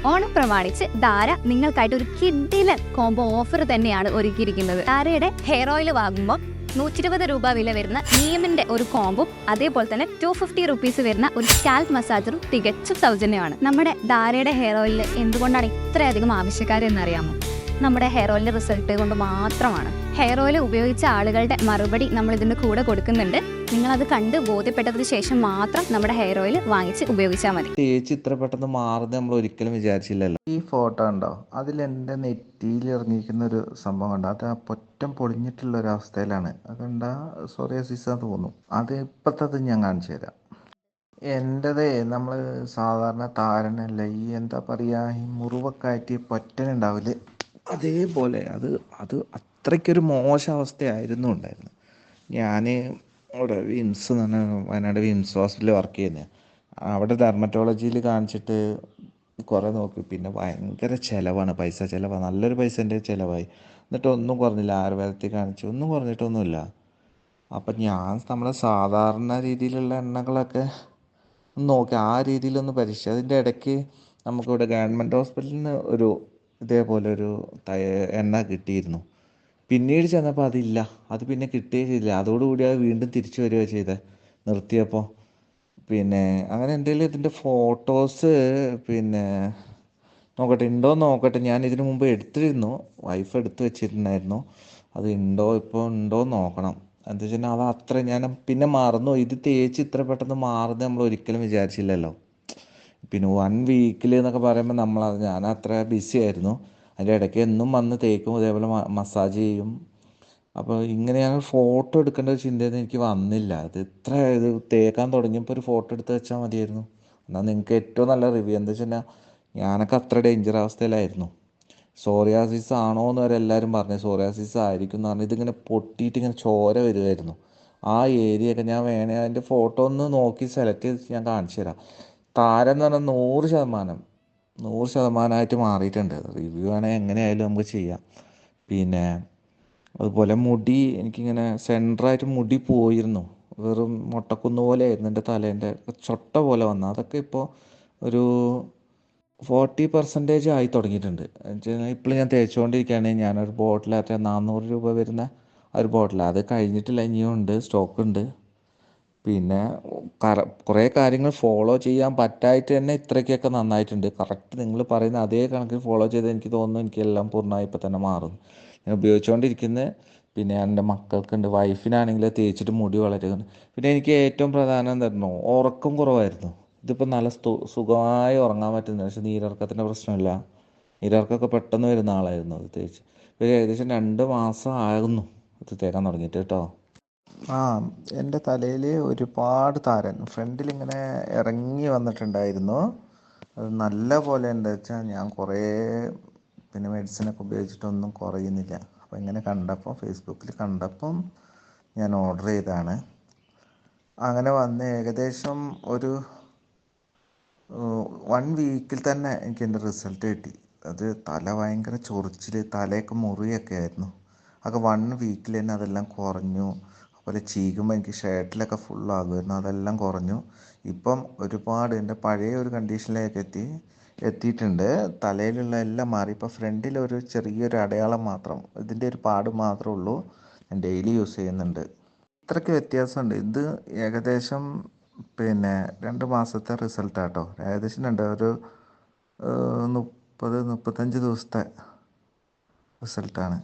ഓണം പ്രമാണിച്ച് ധാര നിങ്ങൾക്കായിട്ട് ഒരു കിഡിലൻ കോംബോ ഓഫർ തന്നെയാണ് ഒരുക്കിയിരിക്കുന്നത്. ധാരയുടെ ഹെയർ ഓയിൽ വാങ്ങുമ്പോൾ 120 രൂപ വില വരുന്ന നീമിന്റെ ഒരു കോംബും അതേപോലെ തന്നെ 250 റുപ്പീസ് വരുന്ന ഒരു സ്കാൽപ്പ് മസാജറും തികച്ചും സൗജന്യമാണ്. നമ്മുടെ ധാരയുടെ ഹെയർ ഓയിലിൽ എന്തുകൊണ്ടാണ് ഇത്രയധികം ആവശ്യക്കാരെന്നറിയാമോ? നമ്മുടെ ഹെയർ ഓയിലിന്റെ റിസൾട്ട് കൊണ്ട് മാത്രമാണ്. ഹെയർ ഓയിൽ ഉപയോഗിച്ച ആളുകളുടെ മറുപടി നമ്മൾ ഇതിന്റെ കൂടെ കൊടുക്കുന്നുണ്ട്. നിങ്ങളത് കണ്ട് ബോധ്യപ്പെട്ടതിന് ശേഷം മാത്രം നമ്മുടെ ഹെയർ ഓയിൽ വാങ്ങിച്ച് ഉപയോഗിച്ചാൽ മതി. തേച്ച് ഇത്ര പെട്ടെന്ന് മാറുന്നത് നമ്മൾ ഒരിക്കലും വിചാരിച്ചില്ലല്ലോ. ഈ ഫോട്ടോ ഉണ്ടോ, അതിൽ എൻ്റെ നെറ്റിയിൽ ഇറങ്ങിയിരിക്കുന്ന ഒരു സംഭവം കണ്ടോ, അത് ആ പൊറ്റം പൊളിഞ്ഞിട്ടുള്ള ഒരു അവസ്ഥയിലാണ്. അതുകൊണ്ടാ സോറിയാസിസ് തോന്നും. അത് ഇപ്പോഴത്തത് ഞാൻ കാണിച്ചു തരാം. എൻ്റെതേ നമ്മൾ സാധാരണ താരനല്ല, ഈ എന്താ പറയുക, ഈ മുറിവൊക്കെ ആയിട്ട് പൊറ്റനുണ്ടാവില്ലേ, അതേപോലെ അത് അത് അത്രയ്ക്കൊരു മോശം അവസ്ഥയായിരുന്നു ഉണ്ടായിരുന്നു. ഞാൻ അവിടെ വിംസ് എന്ന് പറഞ്ഞ വയനാട് വിംസ് ഹോസ്പിറ്റലിൽ വർക്ക് ചെയ്യുന്നത്. അവിടെ ഡെർമറ്റോളജിയിൽ കാണിച്ചിട്ട് കുറേ നോക്കി. പിന്നെ ഭയങ്കര ചിലവാണ്, പൈസ ചിലവാണ്, നല്ലൊരു പൈസൻ്റെ ചിലവായി. എന്നിട്ട് ഒന്നും കുറഞ്ഞില്ല. ആയുർവേദത്തിൽ കാണിച്ചു, ഒന്നും കുറഞ്ഞിട്ടൊന്നുമില്ല. അപ്പം ഞാൻ നമ്മുടെ സാധാരണ രീതിയിലുള്ള എണ്ണകളൊക്കെ നോക്കി, ആ രീതിയിലൊന്ന് പരീക്ഷിച്ചു. അതിൻ്റെ ഇടയ്ക്ക് നമുക്കിവിടെ ഗവൺമെൻറ് ഹോസ്പിറ്റലിൽ നിന്ന് ഒരു ഇതേപോലെ ഒരു എണ്ണ കിട്ടിയിരുന്നു. പിന്നീട് ചെന്നപ്പോൾ അതില്ല, അത് പിന്നെ കിട്ടുകയേ ചെയ്തില്ല. അതോടുകൂടി അത് വീണ്ടും തിരിച്ചു വരികയാണ് ചെയ്തത് നിർത്തിയപ്പോൾ. പിന്നെ അങ്ങനെ എന്തെങ്കിലും ഇതിൻ്റെ ഫോട്ടോസ് പിന്നെ നോക്കട്ടെ, ഉണ്ടോ നോക്കട്ടെ. ഞാൻ ഇതിനു മുമ്പ് എടുത്തിരുന്നു, വൈഫ് എടുത്ത് വെച്ചിട്ടുണ്ടായിരുന്നു. അത് ഉണ്ടോ, ഇപ്പോൾ ഉണ്ടോ നോക്കണം. എന്താ വെച്ചാൽ അത് അത്ര ഞാൻ പിന്നെ മറന്നു. ഇത് തേച്ച് ഇത്ര പെട്ടെന്ന് മാറുന്നത് നമ്മൾ ഒരിക്കലും വിചാരിച്ചില്ലല്ലോ. പിന്നെ 1 വീക്കിൽ എന്നൊക്കെ പറയുമ്പോൾ ഞാൻ അത്ര ബിസി ആയിരുന്നു. അതിൻ്റെ ഇടയ്ക്ക് എന്നും വന്ന് തേക്കും, ഇതേപോലെ മസാജ് ചെയ്യും. അപ്പോൾ ഇങ്ങനെ ഞാൻ ഫോട്ടോ എടുക്കേണ്ട ഒരു ചിന്തയൊന്നും എനിക്ക് വന്നില്ല. ഇത് തേക്കാൻ തുടങ്ങിയപ്പോൾ ഒരു ഫോട്ടോ എടുത്ത് വെച്ചാൽ മതിയായിരുന്നു. എന്നാൽ നിങ്ങൾക്ക് ഏറ്റവും നല്ല റിവ്യൂ. എന്താ വെച്ച് കഴിഞ്ഞാൽ ഞാനൊക്കെ അത്ര ഡേഞ്ചർ അവസ്ഥയിലായിരുന്നു. സോറിയാസിസ് ആണോ എന്ന് വരെ എല്ലാവരും പറഞ്ഞു. സോറിയാസിസ് ആയിരിക്കും എന്ന് പറഞ്ഞു. ഇതിങ്ങനെ പൊട്ടിയിട്ട് ഇങ്ങനെ ചോര വരുമായിരുന്നു. ആ ഏരിയയൊക്കെ ഞാൻ അതിൻ്റെ ഫോട്ടോ ഒന്ന് നോക്കി സെലക്ട് ചെയ്ത് ഞാൻ കാണിച്ചു തരാം. താരം എന്ന് പറഞ്ഞാൽ 100% മാറിയിട്ടുണ്ട്. റിവ്യൂ ആണെങ്കിൽ എങ്ങനെയായാലും നമുക്ക് ചെയ്യാം. പിന്നെ അതുപോലെ മുടി എനിക്കിങ്ങനെ സെൻറ്ററായിട്ട് മുടി പോയിരുന്നു. വെറും മൊട്ടക്കുന്ന് പോലെ ആയിരുന്നു എൻ്റെ തലേൻ്റെ ചൊട്ട പോലെ വന്നു. അതൊക്കെ ഇപ്പോൾ ഒരു 40% ആയി തുടങ്ങിയിട്ടുണ്ട്. ഇപ്പോൾ ഞാൻ തേച്ചുകൊണ്ടിരിക്കുകയാണ്. ഞാനൊരു ബോട്ടിലകത്ത് 400 രൂപ വരുന്ന ഒരു ബോട്ടിൽ, അത് കഴിഞ്ഞിട്ടില്ല, ഇനിയും ഉണ്ട്, സ്റ്റോക്കുണ്ട്. പിന്നെ കുറേ കാര്യങ്ങൾ ഫോളോ ചെയ്യാൻ പറ്റായിട്ട് തന്നെ ഇത്രയ്ക്കൊക്കെ നന്നായിട്ടുണ്ട്. കറക്റ്റ് നിങ്ങൾ പറയുന്ന അതേ കണക്കിൽ ഫോളോ ചെയ്ത് എനിക്ക് തോന്നുന്നു എനിക്കെല്ലാം പൂർണ്ണമായി ഇപ്പോൾ തന്നെ മാറുന്നു. ഞാൻ ഉപയോഗിച്ചുകൊണ്ടിരിക്കുന്നത്. പിന്നെ എൻ്റെ മക്കൾക്കുണ്ട്, വൈഫിനാണെങ്കിൽ തേച്ചിട്ട് മുടി വളരുന്നുണ്ട്. പിന്നെ എനിക്ക് ഏറ്റവും പ്രധാനം എന്തായിരുന്നു, ഉറക്കം കുറവായിരുന്നു. ഇതിപ്പോൾ നല്ല സുഖമായി ഉറങ്ങാൻ പറ്റുന്നു. പക്ഷേ നീരിറക്കത്തിൻ്റെ പ്രശ്നമില്ല. നീരിറക്കമൊക്കെ പെട്ടെന്ന് വരുന്ന ആളായിരുന്നു അത് തേച്ച്. ഒരു ഏകദേശം 2 മാസം ആകുന്നു ഇത് തേക്കാൻ തുടങ്ങിയിട്ട് കേട്ടോ. എൻ്റെ തലയിൽ ഒരുപാട് താരൻ ഫ്രണ്ടിലിങ്ങനെ ഇറങ്ങി വന്നിട്ടുണ്ടായിരുന്നു. അത് നല്ല പോലെ എന്താ വെച്ചാൽ ഞാൻ കുറേ പിന്നെ മെഡിസിനൊക്കെ ഉപയോഗിച്ചിട്ടൊന്നും കുറയുന്നില്ല. അപ്പോൾ ഇങ്ങനെ കണ്ടപ്പോൾ ഫേസ്ബുക്കിൽ കണ്ടപ്പം ഞാൻ ഓർഡർ ചെയ്തതാണ്. അങ്ങനെ വന്ന് ഏകദേശം ഒരു 1 വീക്കിൽ തന്നെ എനിക്ക് എൻ്റെ റിസൾട്ട് കിട്ടി. അത് തല ഭയങ്കര ചൊറിച്ചിൽ, തലയൊക്കെ മുറിയൊക്കെ ആയിരുന്നു. അതൊക്കെ 1 വീക്കിൽ തന്നെ അതെല്ലാം കുറഞ്ഞു. അതുപോലെ ചീകുമ്പോൾ എനിക്ക് ഷർട്ടിലൊക്കെ ഫുള്ളാകുമായിരുന്നു, അതെല്ലാം കുറഞ്ഞു. ഇപ്പം ഒരുപാട് എൻ്റെ പഴയ ഒരു കണ്ടീഷനിലേക്ക് എത്തിയിട്ടുണ്ട്. തലയിലുള്ള എല്ലാം മാറി. ഇപ്പോൾ ഫ്രണ്ടിലൊരു ചെറിയൊരു അടയാളം മാത്രം, ഇതിൻ്റെ ഒരു പാട് മാത്രമേ ഉള്ളൂ. ഞാൻ ഡെയിലി യൂസ് ചെയ്യുന്നുണ്ട്. ഇത്രയ്ക്ക് വ്യത്യാസമുണ്ട്. ഇത് ഏകദേശം പിന്നെ 2 മാസത്തെ റിസൾട്ടാട്ടോ. ഏകദേശം ഒരു 35 ദിവസത്തെ റിസൾട്ടാണ്.